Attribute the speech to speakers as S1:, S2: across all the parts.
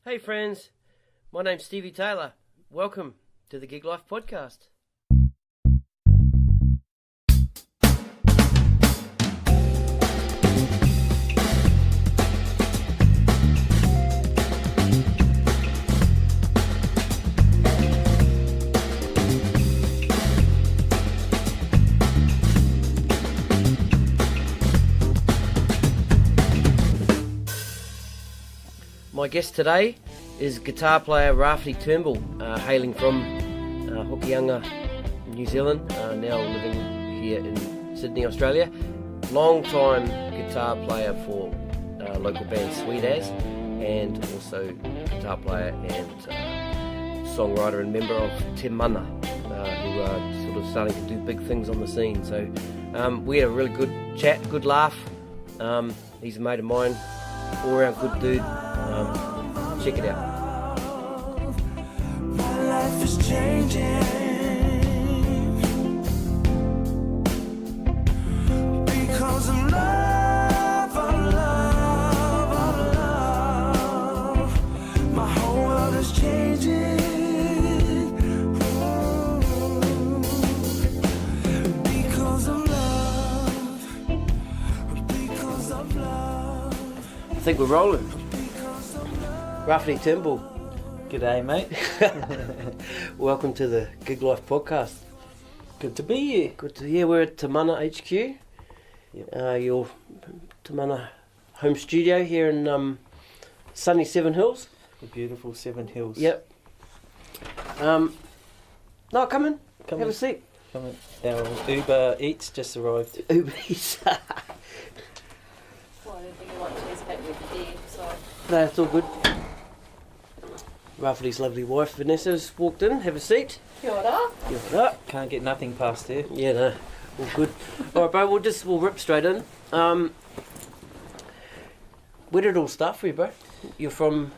S1: Hey friends, my name's Stevie Taylor. Welcome to the Gig Life Podcast. My guest today is guitar player Rawhiti Turnbull, hailing from Hokianga, New Zealand, now living here in Sydney, Australia. Long-time guitar player for local band Sweet As, and also guitar player and songwriter and member of TeMana, who are sort of starting to do big things on the scene. So we had a really good chat, good laugh. He's a mate of mine, all-around good dude. Check it out.
S2: My life is changing because of love, of love, of love. My whole world is changing because of love, because of love.
S1: I think we're rolling. Rawhiti Turnbull.
S3: G'day, mate.
S1: Welcome to the Gig Life Podcast.
S3: Good to be here.
S1: Good to hear. We're at TeMana HQ.
S3: Yep.
S1: Your TeMana home studio here in sunny Seven Hills.
S3: The beautiful Seven Hills.
S1: Yep. No, come in. Have a seat.
S3: Come in. Our Uber Eats just arrived.
S1: Uber Eats.
S4: Well, I don't think I want to taste back with the beer, so...
S1: No, it's all good. Rawhiti's lovely wife Vanessa's walked in. Have a seat.
S4: Kia ora.
S1: Kia ora.
S3: Can't get nothing past here.
S1: Yeah, no, all good. All right, bro. We'll rip straight in. Where did it all start for you, bro? You're from.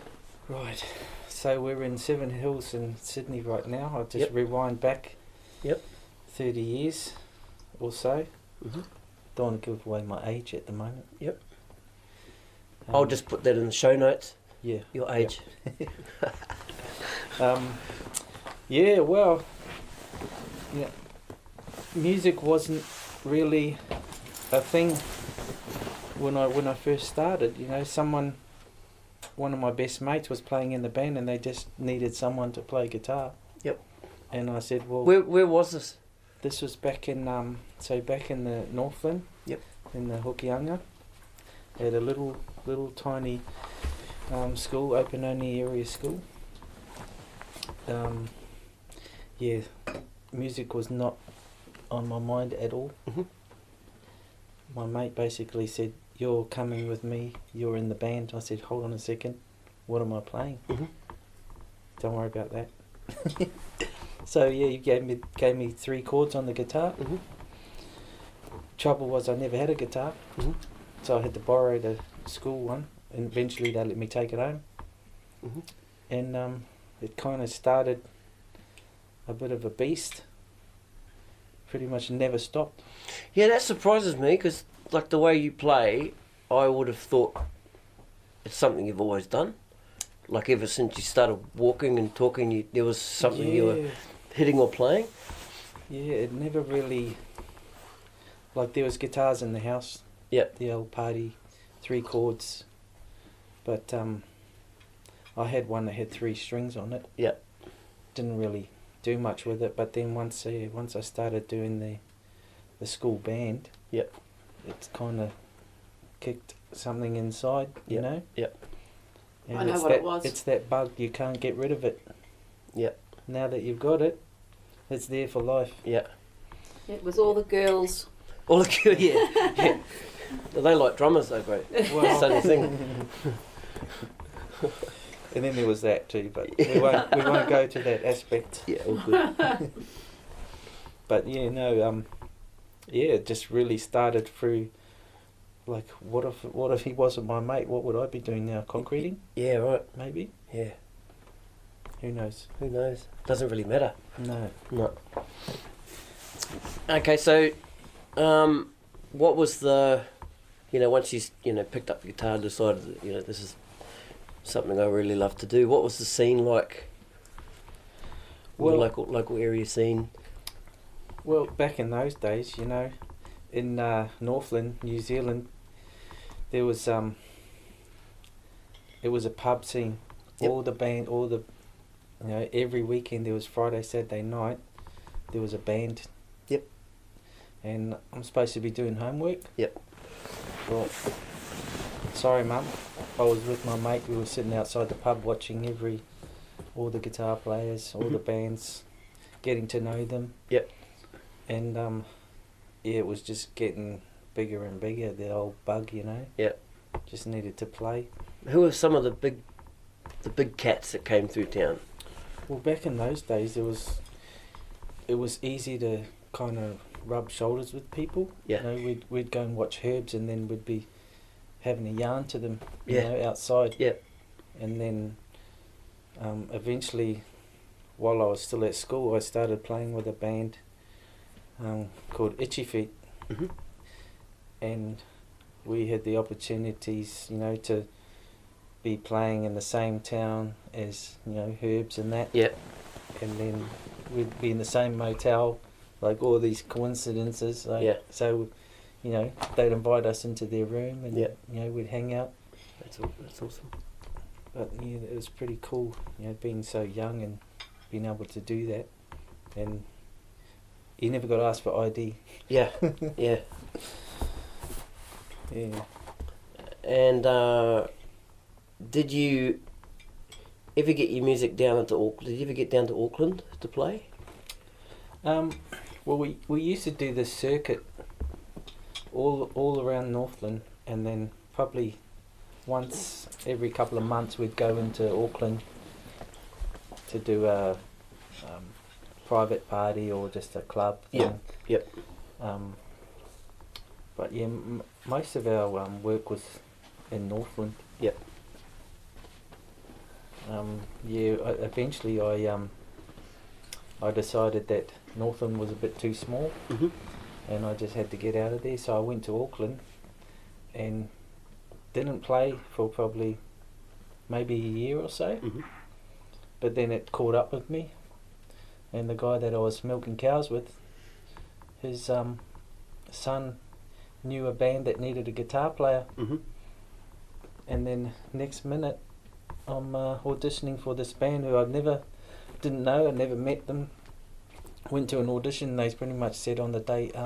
S3: Right. So we're in Seven Hills in Sydney right now. I'll just
S1: Yep.
S3: rewind back.
S1: Yep.
S3: 30 years or so.
S1: Mm-hmm.
S3: Don't want to give away my age at the moment.
S1: Yep. I'll just put that in the show notes.
S3: Yeah.
S1: Your age.
S3: Yeah, well, yeah, music wasn't really a thing when I first started. You know, one of my best mates was playing in the band, and they just needed someone to play guitar.
S1: Yep.
S3: And I said, well,
S1: Where was this?
S3: this was back in back in the Northland.
S1: Yep.
S3: In the Hokianga, they had a little tiny school, open only area school. Yeah, music was not on my mind at all.
S1: Mm-hmm.
S3: My mate basically said, "You're coming with me, you're in the band." I said, "Hold on a second, what am I playing?"
S1: Mm-hmm.
S3: Don't worry about that. So yeah, you gave me 3 chords on the guitar.
S1: Mm-hmm.
S3: Trouble was I never had a guitar,
S1: Mm-hmm.
S3: so I had to borrow the school one, and eventually they let me take it home.
S1: Mm-hmm.
S3: And it kind of started a bit of a beast. Pretty much never stopped.
S1: Yeah, that surprises me because, like, the way you play, I would have thought it's something you've always done. Like, ever since you started walking and talking, there was something you were hitting or playing.
S3: Yeah, it never really... Like, there was guitars in the house.
S1: Yep.
S3: The old party, 3 chords. But I had one that had 3 strings on it.
S1: Yep.
S3: Didn't really do much with it, but then once I started doing the school band,
S1: Yep.
S3: it's kind of kicked something inside, you
S1: Yep.
S3: know.
S1: Yep.
S3: And
S4: I know
S3: it's
S4: what
S3: that,
S4: it was.
S3: It's that bug, you can't get rid of it.
S1: Yep.
S3: Now that you've got it, it's there for life.
S1: Yeah.
S4: It was all the girls.
S1: All the yeah. Yeah. They like drummers though, bro.
S3: Well,
S1: Same thing.
S3: and then there was that too, but we won't go to that aspect.
S1: Yeah, all good.
S3: But yeah, no, yeah, it just really started through. Like, what if he wasn't my mate? What would I be doing now? Concreting?
S1: Yeah, right.
S3: Maybe.
S1: Yeah.
S3: Who knows?
S1: Who knows? Doesn't really matter.
S3: No.
S1: No. Okay, so, what was the, once you, picked up the guitar, decided that, this is something I really love to do. What was the scene like?
S3: Well-
S1: The local area scene.
S3: Well, back in those days, you know, in Northland, New Zealand, there was it was a pub scene.
S1: Yep.
S3: You know, every weekend there was Friday, Saturday night, there was a band.
S1: Yep.
S3: And I'm supposed to be doing homework.
S1: Yep.
S3: Well, sorry, Mum. I was with my mate. We were sitting outside the pub watching all the guitar players, all the bands, getting to know them.
S1: Yep.
S3: And yeah, it was just getting bigger and bigger. The old bug, you know.
S1: Yep.
S3: Just needed to play.
S1: Who were some of the big cats that came through town?
S3: Well, back in those days, it was easy to kind of rub shoulders with people.
S1: Yeah.
S3: You know, we'd go and watch Herbs, and then we'd be having a yarn to them. You
S1: Yeah.
S3: know, outside.
S1: Yeah.
S3: And then eventually, while I was still at school, I started playing with a band called Itchy Feet,
S1: Mhm.
S3: and we had the opportunities, you know, to be playing in the same town as, you know, Herbs and that.
S1: Yeah.
S3: And then we'd be in the same motel, like all these coincidences. Like,
S1: Yeah.
S3: So, you know, they'd invite us into their room, and
S1: Yeah.
S3: you know, we'd hang out.
S1: That's awesome.
S3: But yeah, it was pretty cool, you know, being so young and being able to do that. And you never got asked for ID.
S1: Yeah. Yeah.
S3: Yeah.
S1: And did you ever get your music down into Auckland? Did you ever get down to Auckland to play?
S3: Well, we used to do the circuit all around Northland, and then probably once every couple of months we'd go into Auckland to do a private party or just a club thing.
S1: Yep, yep.
S3: But yeah, most of our work was in Northland.
S1: Yep.
S3: Yeah, eventually I decided that Northland was a bit too small,
S1: Mhm.
S3: and I just had to get out of there. So I went to Auckland and didn't play for probably maybe a year or so.
S1: Mhm.
S3: But then it caught up with me, and the guy that I was milking cows with, his son knew a band that needed a guitar player,
S1: Mhm.
S3: and then next minute I'm auditioning for this band who didn't know, I never met them. Went to an audition, they pretty much said on the day, do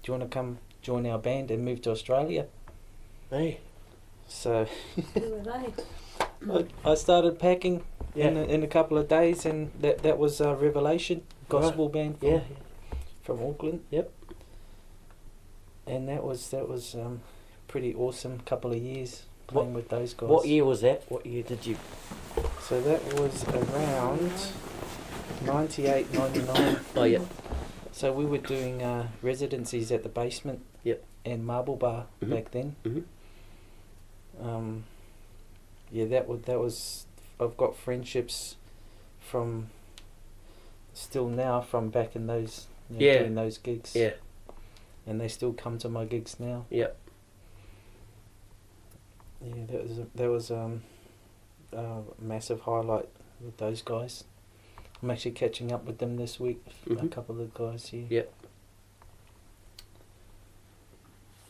S3: you want to come join our band and move to Australia?
S1: Hey.
S3: So
S4: Who were they?
S3: I started packing
S1: Yeah.
S3: in a couple of days, and that was Revelation, gospel band
S1: Yeah.
S3: from Auckland.
S1: Yep.
S3: And that was pretty awesome couple of years playing with those guys.
S1: What year was that? What year did you?
S3: So that was around 98, 99.
S1: Oh yeah.
S3: So we were doing residencies at the Basement.
S1: Yep.
S3: And Marble Bar
S1: Mhm.
S3: back then.
S1: Mhm.
S3: Yeah, that was. I've got friendships from still now from back in those, you know,
S1: Yeah.
S3: doing those gigs.
S1: Yeah.
S3: And they still come to my gigs now.
S1: Yep.
S3: Yeah, that was a massive highlight with those guys. I'm actually catching up with them this week. A
S1: Mhm.
S3: couple of guys here.
S1: Yep.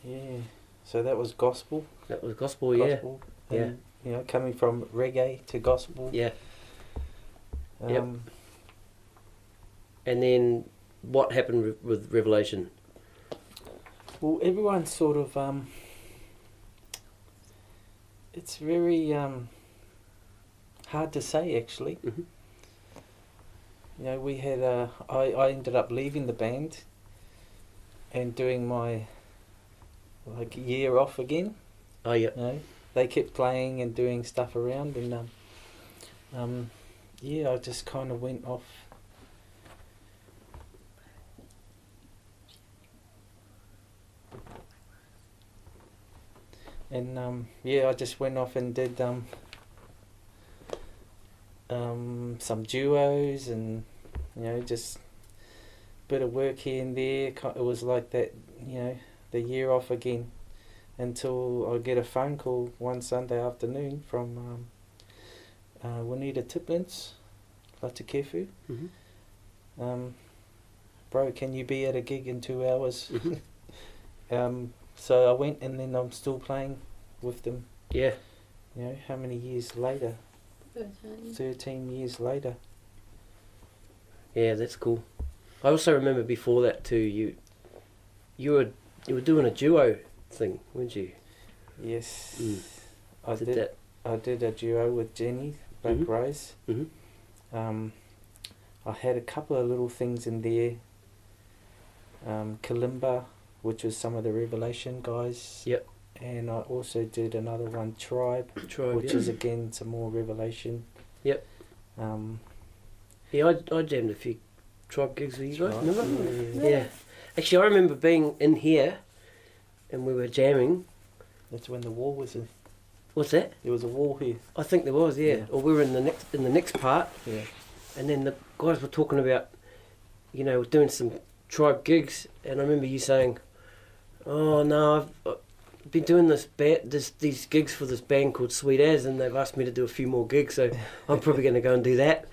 S3: Yeah. So that was gospel.
S1: That was gospel. Yeah.
S3: Gospel. And, you know, coming from reggae to gospel.
S1: Yeah.
S3: Um,
S1: Yep. And then what happened with Revelation?
S3: Well, everyone's sort of it's very hard to say actually.
S1: Mhm.
S3: You know, we had I ended up leaving the band and doing my like year off again.
S1: Oh yeah.
S3: You know, they kept playing and doing stuff around, and yeah, I just kind of went off. And yeah, I just went off and did some duos, and you know, just bit of work here and there. It was like that, you know, the year off again, until I get a phone call one Sunday afternoon from Juanita Tiplins, Latakefu.
S1: Mhm.
S3: Bro, can you be at a gig in 2 hours?
S1: Mhm.
S3: So I went, and then I'm still playing with them.
S1: Yeah.
S3: You know, how many years later?
S4: 13.
S3: 13 years later.
S1: Yeah, that's cool. I also remember before that too. You were doing a duo thing, weren't you?
S3: Yes.
S1: Mm.
S3: I
S1: Did
S3: did.
S1: that.
S3: I did a duo with Jenny, Black
S1: Mhm.
S3: Rose.
S1: Mhm.
S3: I had a couple of little things in there. Kalimba, which was some of the Revelation guys.
S1: Yep.
S3: And I also did another one, Tribe,
S1: Tribe.
S3: which
S1: Yeah.
S3: is again some more Revelation.
S1: Yep. Yeah, I jammed a few Tribe gigs with you guys.
S3: Right.
S1: Remember?
S3: Yeah.
S1: Yeah. Actually, I remember being in here, and we were jamming.
S3: That's when the wall was in.
S1: What's that?
S3: There was a wall here.
S1: I think there was, yeah.
S3: Yeah.
S1: Or we were in the next part,
S3: Yeah.
S1: and then the guys were talking about, doing some Tribe gigs, and I remember you saying, "Oh no, I've been doing these gigs for this band called Sweet As, and they've asked me to do a few more gigs, so I'm probably going to go and do that."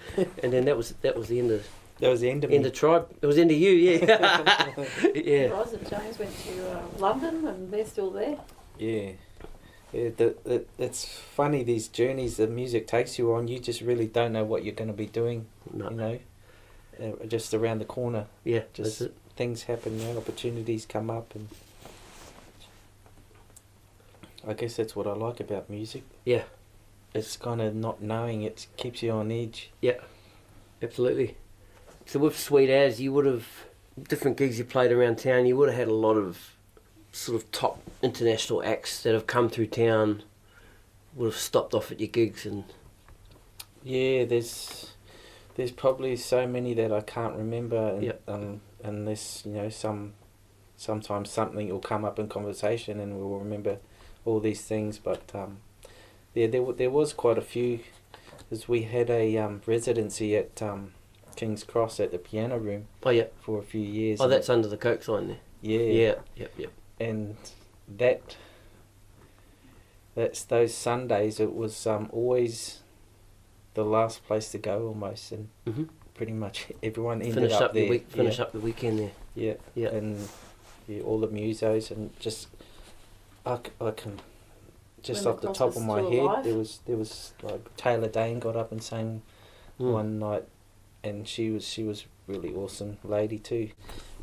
S1: And then that was the end of
S3: That was the end of
S1: end
S3: me.
S1: of Tribe. It was end of you, yeah. Yeah.
S4: Roz and James went to London, and they're still there.
S3: Yeah. It's funny, these journeys that music takes you on, you just really don't know what you're going to be doing,
S1: No.
S3: just around the corner.
S1: Yeah,
S3: Just
S1: that's it.
S3: things happen, opportunities come up, and I guess that's what I like about music.
S1: Yeah,
S3: It's kind of not knowing, it keeps you on edge.
S1: absolutely. So with Sweet As, you would have, different gigs you played around town, you would have had a lot of sort of top international acts that have come through town, would have stopped off at your gigs, and
S3: Yeah, there's probably so many that I can't remember, and
S1: Yep.
S3: Unless sometimes something will come up in conversation and we'll remember all these things. But there was quite a few, because we had a residency at King's Cross at the Piano Room
S1: oh yeah,
S3: for a few years.
S1: oh
S3: and
S1: that's under the Coke sign there.
S3: yeah,
S1: Yep.
S3: and that's those Sundays. It was always the last place to go almost, and
S1: Mhm.
S3: pretty much everyone ended
S1: Finish
S3: up
S1: up
S3: there.
S1: up the weekend there.
S3: Yeah,
S1: Yeah.
S3: and all the musos, and just I can just
S4: When
S3: off
S4: the
S3: the
S4: Cross
S3: top
S4: was
S3: of my
S4: still
S3: head,
S4: alive?
S3: there was like Taylor Dane got up and sang
S1: Mm.
S3: one night, and she was really awesome lady too.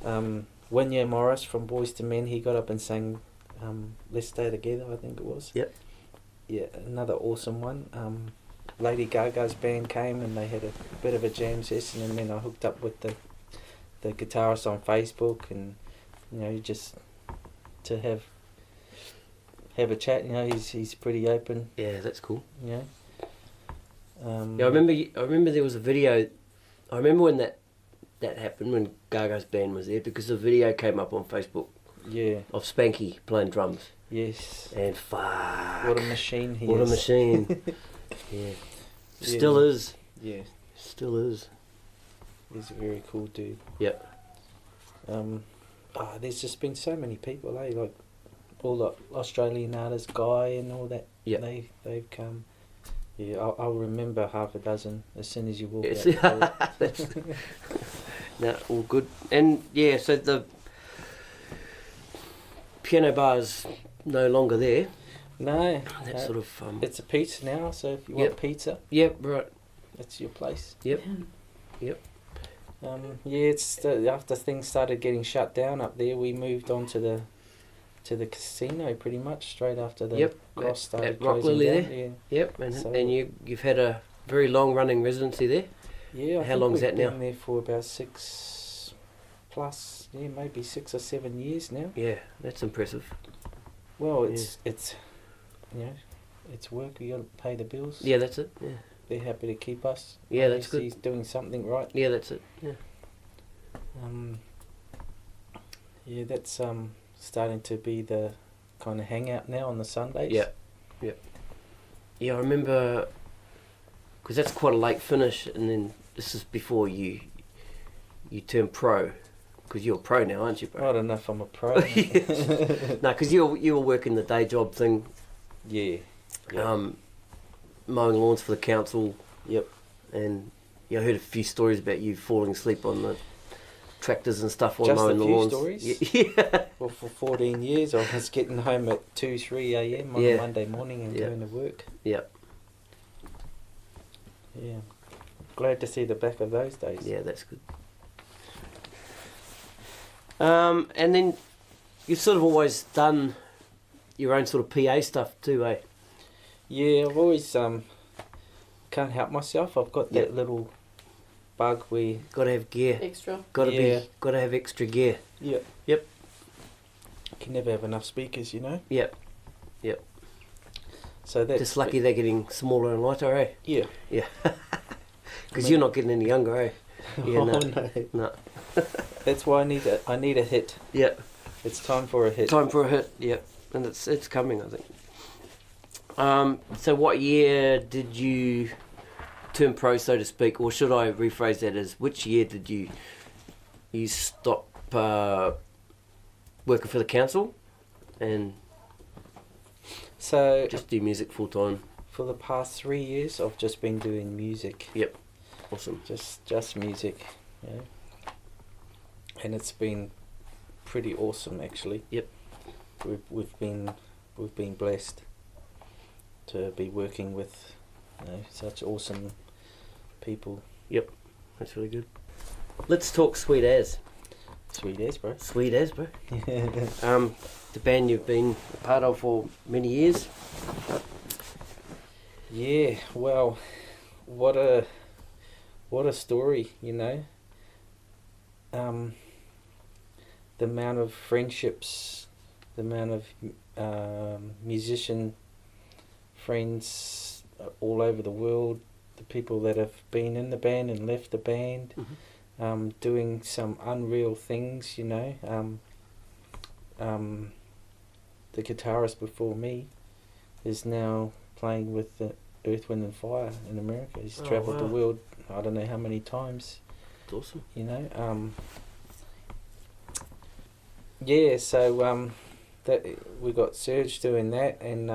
S3: Winya Morris from Boys to Men, he got up and sang Let's Stay Together, I think it was.
S1: Yep.
S3: Yeah, another awesome one. Lady Gaga's band came and they had a bit of a jam session, and then I hooked up with the guitarist on Facebook, and just to have a chat. He's pretty open.
S1: Yeah, that's cool.
S3: Yeah,
S1: Yeah, I remember there was a video. I remember when that happened, when Gaga's band was there, because the video came up on Facebook
S3: Yeah.
S1: of Spanky playing drums,
S3: Yes.
S1: and fuck,
S3: What a machine he
S1: what
S3: is.
S1: a machine. Yeah, still is.
S3: Yeah.
S1: Still is.
S3: He's a very cool dude.
S1: Yep.
S3: There's just been so many people, like all the Australian artists, Guy and all that.
S1: Yep.
S3: They've come. Yeah, I'll remember half a dozen as soon as you walk
S1: Yes.
S3: out the door.
S1: No, all good. And yeah, so the piano bar's no longer there.
S3: No,
S1: That's sort of
S3: it's a pizza now. So if you
S1: Yep.
S3: want pizza,
S1: Yep, right.
S3: that's your place.
S1: Yep.
S3: It's after things started getting shut down up there, we moved on to the casino pretty much straight after the
S1: Yep.
S3: Cross started
S1: At Rock
S3: closing
S1: Lily
S3: down.
S1: there? Yep. And
S3: So-
S1: and you've had a very long running residency there.
S3: Yeah. I
S1: How
S3: think
S1: long's
S3: we've
S1: that now?
S3: Been there for about 6+, maybe 6 or 7 years now.
S1: Yeah, that's impressive.
S3: Well,
S1: Yeah.
S3: it's it's work. We got to pay the bills.
S1: Yeah, that's it. Yeah.
S3: They're happy to keep us.
S1: Yeah, that's
S3: Obviously
S1: good.
S3: He's doing something right.
S1: Yeah, that's it. Yeah.
S3: That's starting to be the kind of hangout now on the Sundays.
S1: Yeah. Yeah, I remember, because that's quite a late finish, and then this is before you turn pro, because you're a pro now, aren't you,
S3: I
S1: bro?
S3: don't know if I'm a pro.
S1: No, because you were working the day job thing.
S3: Yeah. Yeah.
S1: mowing lawns for the council,
S3: Yep.
S1: and I heard a few stories about you falling asleep on the tractors and stuff while
S3: Just a
S1: mowing the
S3: few
S1: lawns.
S3: stories?
S1: Yeah.
S3: Well, for 14 years, I was getting home at 2, 3 a.m. on
S1: Yeah.
S3: a Monday morning and
S1: Yeah.
S3: going to work.
S1: Yeah.
S3: Yeah. Glad to see the back of those days.
S1: Yeah, that's good. And then you've sort of always done your own sort of PA stuff too, eh?
S3: Yeah, I've always can't help myself. I've got that
S1: Yep.
S3: little bug where
S1: Got to have gear.
S4: Extra.
S1: Got to
S3: Yeah.
S1: got to have extra gear.
S3: Yep.
S1: Yep.
S3: Can never have enough speakers, you know.
S1: Yep.
S3: So that's
S1: Just lucky they're getting smaller and lighter, eh?
S3: Yeah.
S1: Yeah. Because you're not getting any younger, eh? Yeah,
S3: Oh,
S1: no.
S3: no.
S1: No.
S3: That's why I need a hit.
S1: Yep.
S3: It's time for a hit.
S1: Time for a hit. Yep. And it's coming, I think. So what year did you turn pro, so to speak, or should I rephrase that as which year did you stop working for the council and
S3: So
S1: just do music full time?
S3: for the past 3 years, I've just been doing music.
S1: Awesome.
S3: Just music, yeah. And it's been pretty awesome, actually.
S1: Yep.
S3: We've been blessed to be working with, such awesome people.
S1: That's really good. Let's talk Sweet As.
S3: Sweet as, bro.
S1: Sweet As, bro. The band you've been a part of for many years.
S3: Yeah, well, what a story, you know. The amount of friendships, the amount of musician friends all over the world, the people that have been in the band and left the band, doing some unreal things, you know. The guitarist before me is now playing with the Earth, Wind and Fire in America. He's
S1: Oh,
S3: travelled the
S1: wow.
S3: world, I don't know how many times,
S1: It's awesome.
S3: you know. Yeah, so that we got Serge doing that, and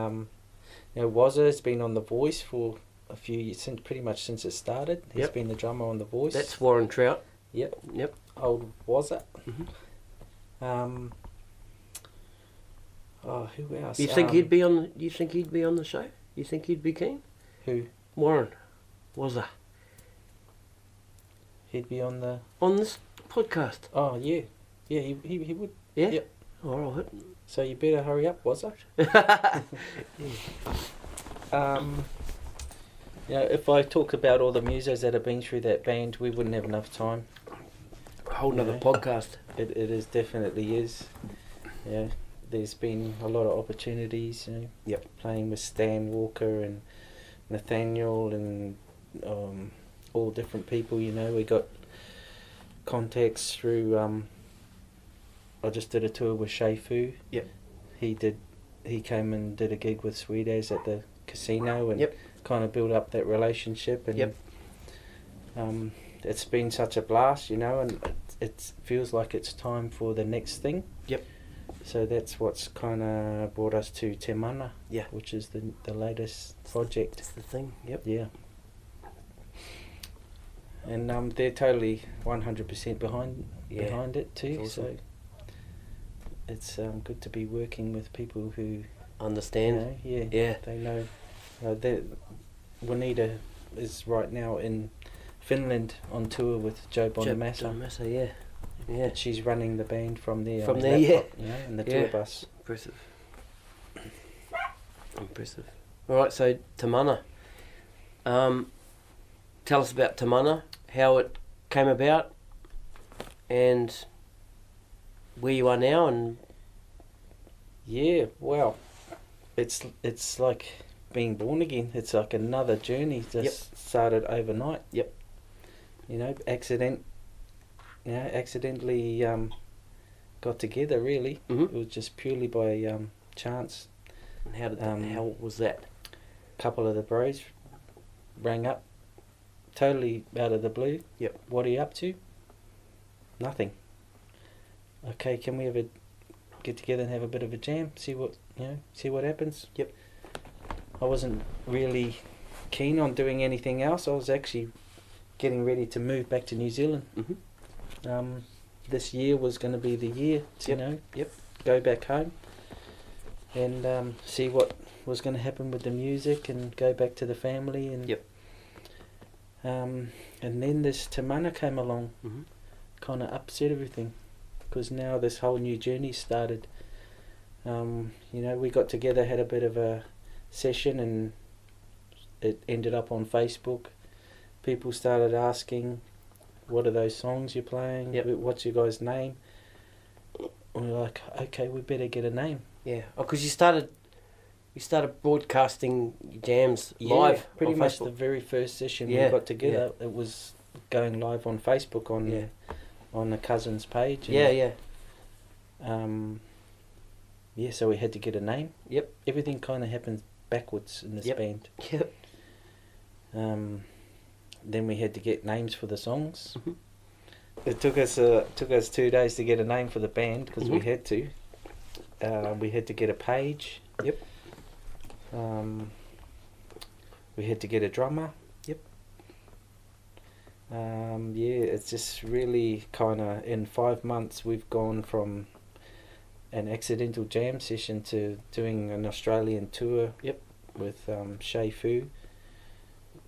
S3: Wazza has been on The Voice for a few years, pretty much since it started. He's
S1: Yep.
S3: been the drummer on The Voice.
S1: That's Warren Trout.
S3: Yep.
S1: Yep.
S3: Old Wazza.
S1: Mhm.
S3: Oh, who else?
S1: You think he'd be on? You think he'd be on the show? You think he'd be keen?
S3: Who?
S1: Warren, was that
S3: He'd be on the.
S1: on this podcast?
S3: Oh yeah, yeah. He would.
S1: Yeah.
S3: Yep.
S1: All right.
S3: So you better hurry up, Wazza. If I talk about all the musos that have been through that band, we wouldn't have enough time.
S1: A whole nother
S3: Yeah.
S1: podcast.
S3: It is definitely is. Yeah, there's been a lot of opportunities. You know,
S1: Yep.
S3: playing with Stan Walker and Nathaniel and all different people. You know, we got contacts through. I just did a tour with Shay Fu.
S1: Yep.
S3: He came and did a gig with Sweet As at the casino and
S1: Yep.
S3: kind of built up that relationship. And
S1: Yep.
S3: it's been such a blast, you know, and it feels like it's time for the next thing.
S1: Yep.
S3: So that's what's kind of brought us to TeMana,
S1: Yeah.
S3: which is the latest project.
S1: That's the thing. Yep.
S3: Yeah. And they're totally 100% behind it too.
S1: That's awesome.
S3: So it's good to be working with people who, you
S1: Understand.
S3: know,
S1: Yeah.
S3: they know. Juanita is right now in Finland on tour with Joe Bonamassa.
S1: Bonamassa, yeah. Yeah.
S3: She's running the band from there.
S1: From
S3: on his
S1: there,
S3: laptop, you know, in the
S1: Yeah.
S3: tour bus.
S1: Impressive. Impressive. All right, so TeMana. Tell us about TeMana, how it came about, and where you are now, and
S3: Yeah, well, it's like being born again. It's like another journey. Just started overnight.
S1: Yep.
S3: You know, accidentally got together. Really,
S1: Mhm.
S3: it was just purely by chance.
S1: how did
S3: Um,
S1: how was that?
S3: A couple of the bros rang up, totally out of the blue.
S1: Yep.
S3: What are you up to? Nothing. Okay, can we have a get together and have a bit of a jam? See what happens.
S1: Yep.
S3: I wasn't really keen on doing anything else. I was actually getting ready to move back to New Zealand.
S1: Mm-hmm.
S3: This year was going to be the year to go back home and see what was going to happen with the music and go back to the family and and then this TeMana came along,
S1: Mm-hmm.
S3: kind of upset everything, because now this whole new journey started. We got together, had a bit of a session, and it ended up on Facebook. People started asking, what are those songs you're playing? What's your guy's name? And we're like, okay, we better get a name.
S1: Yeah, because you started broadcasting jams live.
S3: Pretty
S1: on
S3: much
S1: Facebook.
S3: the very first session we
S1: Yeah,
S3: got together. It was going live on Facebook on the cousin's page. And, so we had to get a name.
S1: Yep.
S3: Everything kind of happens backwards in this band.
S1: Yep.
S3: Then we had to get names for the songs.
S1: Mm-hmm.
S3: It took us 2 days to get a name for the band because we
S1: Mm-hmm.
S3: had to. We had to get a page.
S1: Yep.
S3: We had to get a drummer.
S1: Yep.
S3: It's just really kind of, in 5 months we've gone from an accidental jam session to doing an Australian tour.
S1: Yep.
S3: With Shay Fu,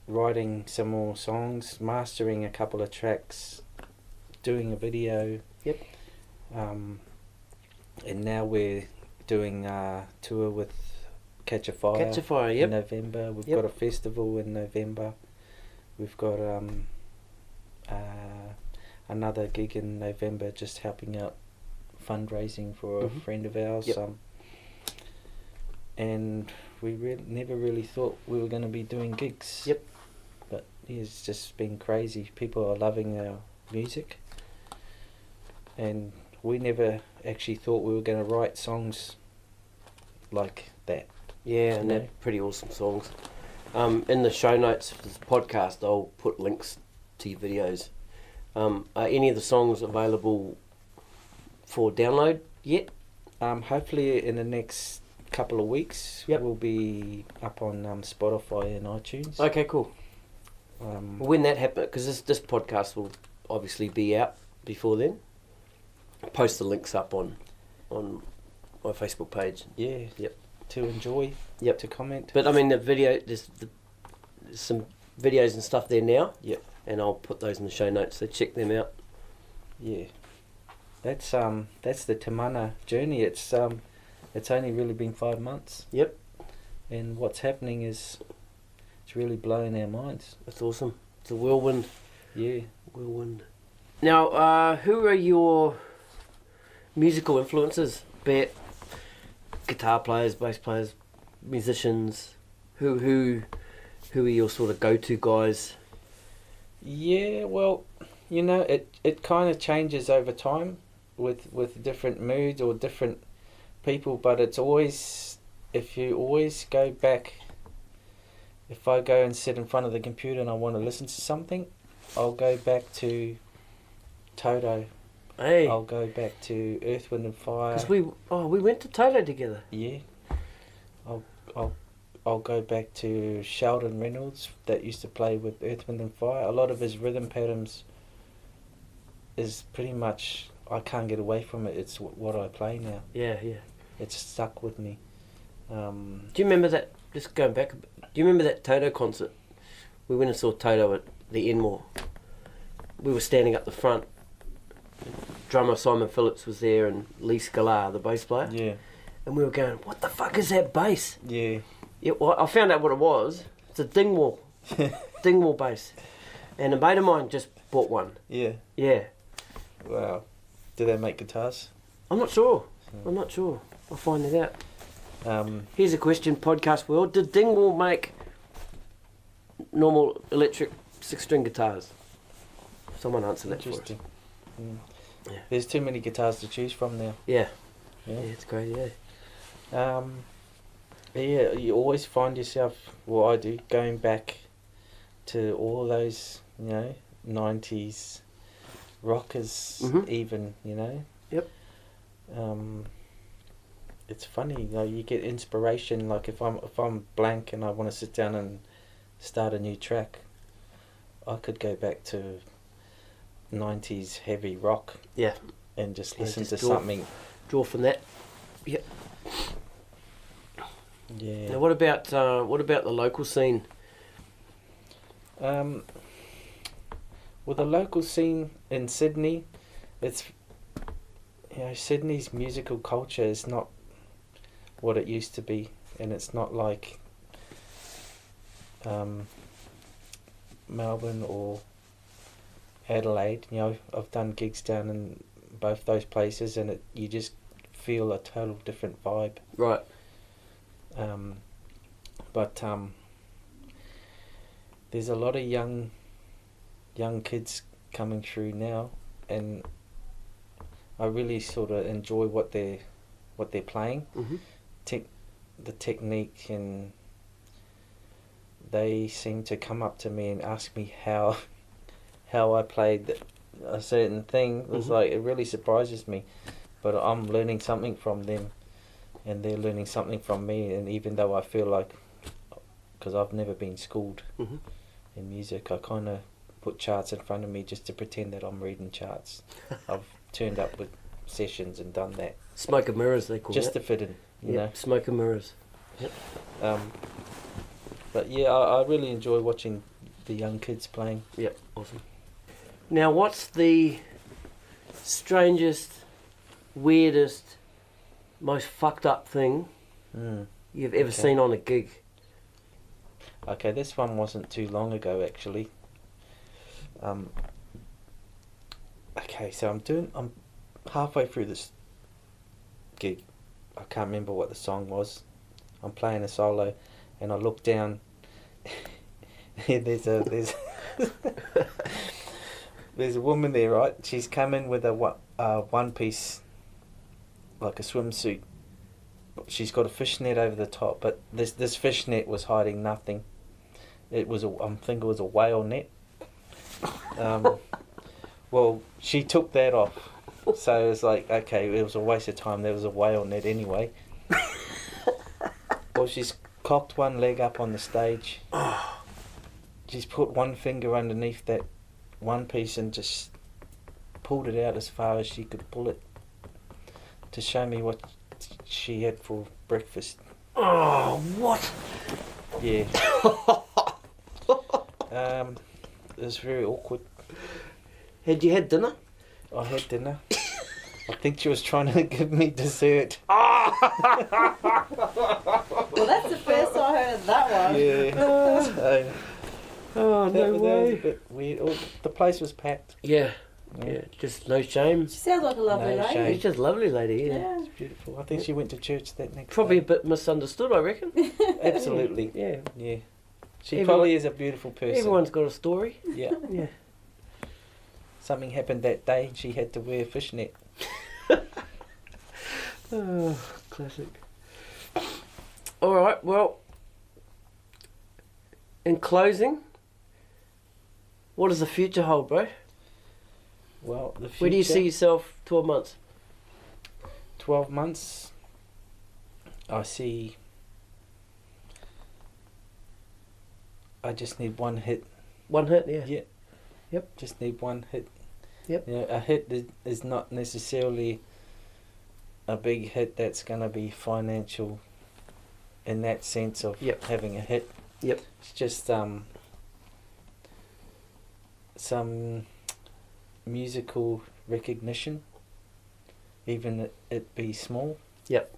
S3: writing some more songs, mastering a couple of tracks, doing a video.
S1: Yep.
S3: And now we're doing a tour with Catch a Fire.
S1: Catch a Fire,
S3: In
S1: yep.
S3: November. We've
S1: Yep.
S3: got a festival in November. We've got another gig in November, just helping out fundraising for a
S1: Mhm.
S3: friend of ours.
S1: Yep.
S3: And we never really thought we were going to be doing gigs.
S1: Yep.
S3: But it's just been crazy. People are loving our music. And we never actually thought we were going to write songs like that.
S1: Yeah, and they're pretty awesome songs. In the show notes for this podcast, I'll put links to your videos. Are any of the songs available for download yet?
S3: Hopefully in the next couple of weeks we'll be up on Spotify and iTunes.
S1: Okay, cool. When that happens, because this podcast will obviously be out before then, post the links up on my Facebook page.
S3: Yeah.
S1: Yep.
S3: To enjoy.
S1: Yep.
S3: To comment.
S1: But I mean, there's some videos and stuff there now.
S3: Yep.
S1: And I'll put those in the show notes, so check them out.
S3: Yeah. That's the TeMana journey. It's only really been 5 months.
S1: Yep.
S3: And what's happening is it's really blowing our minds.
S1: That's awesome. It's a whirlwind.
S3: Yeah.
S1: Whirlwind. Now, who are your musical influences? Be it guitar players, bass players, musicians. Who are your sort of go-to guys?
S3: Yeah, well, it kind of changes over time with different moods or different people, but it's always, if you always go back, if I go and sit in front of the computer and I want to listen to something, I'll go back to Toto.
S1: Hey,
S3: I'll go back to Earth, Wind and Fire.
S1: because we went to Toto together.
S3: Yeah. I'll go back to Sheldon Reynolds, that used to play with Earth, Wind and Fire. A lot of his rhythm patterns is pretty much, I can't get away from it. It's what I play now.
S1: Yeah.
S3: It's stuck with me.
S1: Do you remember that? Just going back, do you remember that Toto concert? We went and saw Toto at the Enmore. We were standing up the front. Drummer Simon Phillips was there, and Lee Scalar, the bass player.
S3: Yeah.
S1: And we were going, "What the fuck is that bass?"
S3: Yeah.
S1: Yeah, well, I found out what it was. It's a Dingwall, Dingwall bass. And a mate of mine just bought one.
S3: Yeah.
S1: Yeah.
S3: Wow. Do they make guitars?
S1: I'm not sure. I'll find it out. Here's a question, podcast world. Did Dingwall make normal electric 6-string guitars? Someone answer that for us.
S3: Interesting.
S1: Yeah.
S3: There's too many guitars to choose from now.
S1: Yeah.
S3: Yeah.
S1: Yeah, it's crazy, yeah.
S3: Yeah, you always find yourself, well, I do, going back to all those, 90s rockers,
S1: Mhm.
S3: even,
S1: Yep.
S3: It's funny, you get inspiration. Like if I'm blank and I want to sit down and start a new track, I could go back to 90s heavy rock
S1: Yeah.
S3: and just
S1: Yeah,
S3: listen
S1: just
S3: to
S1: draw-
S3: something.
S1: Draw from that. Yep.
S3: Yeah.
S1: Now, what about the local scene?
S3: Well, the local scene in Sydney, it's, Sydney's musical culture is not what it used to be, and it's not like Melbourne or Adelaide. I've done gigs down in both those places, and you just feel a total different vibe.
S1: Right.
S3: But there's a lot of young kids coming through now, and I really sort of enjoy what they're playing,
S1: Mm-hmm.
S3: the technique, and they seem to come up to me and ask me how I played a certain thing. It's
S1: Mhm.
S3: like, it really surprises me, but I'm learning something from them, and they're learning something from me. And even though I feel like, because I've never been schooled
S1: Mm-hmm.
S3: in music, I kind of put charts in front of me just to pretend that I'm reading charts. I've turned up with sessions and done that
S1: Smoke and mirrors, they call
S3: just
S1: it.
S3: to fit in, you
S1: Yep, smoke and mirrors.
S3: know. But yeah, I really enjoy watching the young kids playing.
S1: Yep, awesome. Now, what's the strangest, weirdest, most fucked up thing you've ever
S3: Okay.
S1: seen on a gig?
S3: Okay, this one wasn't too long ago actually. Okay, so I'm halfway through this gig. I can't remember what the song was. I'm playing a solo, and I look down. there's there's a woman there, right? She's come in with a one piece, like a swimsuit. She's got a fishnet over the top, but this fishnet was hiding nothing. I think it was a whale net. Well, she took that off, so it's like, okay, it was a waste of time. There was a whale net anyway. Well, she's cocked one leg up on the stage. She's put one finger underneath that one piece and just pulled it out as far as she could pull it to show me what she had for breakfast.
S1: Oh, what?
S3: Yeah. It was very awkward.
S1: Had you had dinner?
S3: I had dinner. I think she was trying to give me dessert.
S4: Well, that's the first I heard of that one.
S3: Yeah. So
S1: Oh,
S3: that
S1: no
S3: was a
S1: way.
S3: bit weird. Oh, the place was packed.
S1: Yeah, yeah, just no shame.
S4: She sounds like a lovely
S3: No
S4: lady.
S3: shame.
S1: She's just a lovely lady, yeah.
S4: Yeah.
S3: It's beautiful. I think she went to church that next
S1: Probably a
S3: day.
S1: bit misunderstood, I reckon.
S3: Absolutely.
S1: Yeah.
S3: Yeah. She
S1: Everyone-
S3: probably is a beautiful person.
S1: Everyone's got a story.
S3: Yeah.
S1: Yeah.
S3: Something happened that day and she had to wear a fishnet.
S1: Oh, classic. All right, well, in closing, what does the future hold, bro?
S3: Well, the future,
S1: Where do you see yourself 12 months?
S3: 12 months, I just need one hit.
S1: One hit, yeah.
S3: Yeah.
S1: Yep.
S3: Just need one hit.
S1: Yep.
S3: You know, a hit is not necessarily a big hit that's going to be financial in that sense of
S1: Yep.
S3: having a hit.
S1: Yep.
S3: It's just some musical recognition, even it be small.
S1: Yep.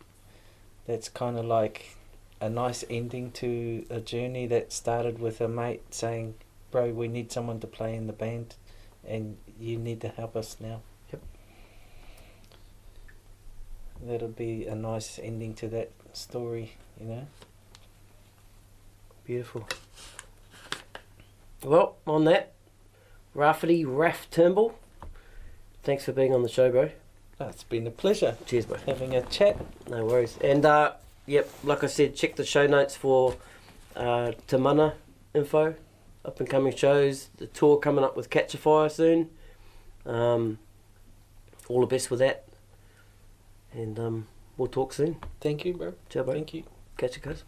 S3: That's kind of like a nice ending to a journey that started with a mate saying, bro, we need someone to play in the band and you need to help us now.
S1: Yep.
S3: That'll be a nice ending to that story, you know.
S1: Beautiful. Well, on that, Rawhiti Turnbull, thanks for being on the show, bro.
S3: Oh, it's been a pleasure
S1: Cheers, bro.
S3: having a chat.
S1: No worries. And, yep, like I said, check the show notes for TeMana info, up and coming shows, the tour coming up with Catch a Fire soon. All the best with that. And we'll talk soon.
S3: Thank you, bro.
S1: Ciao, bro.
S3: Thank you.
S1: Catch you, guys.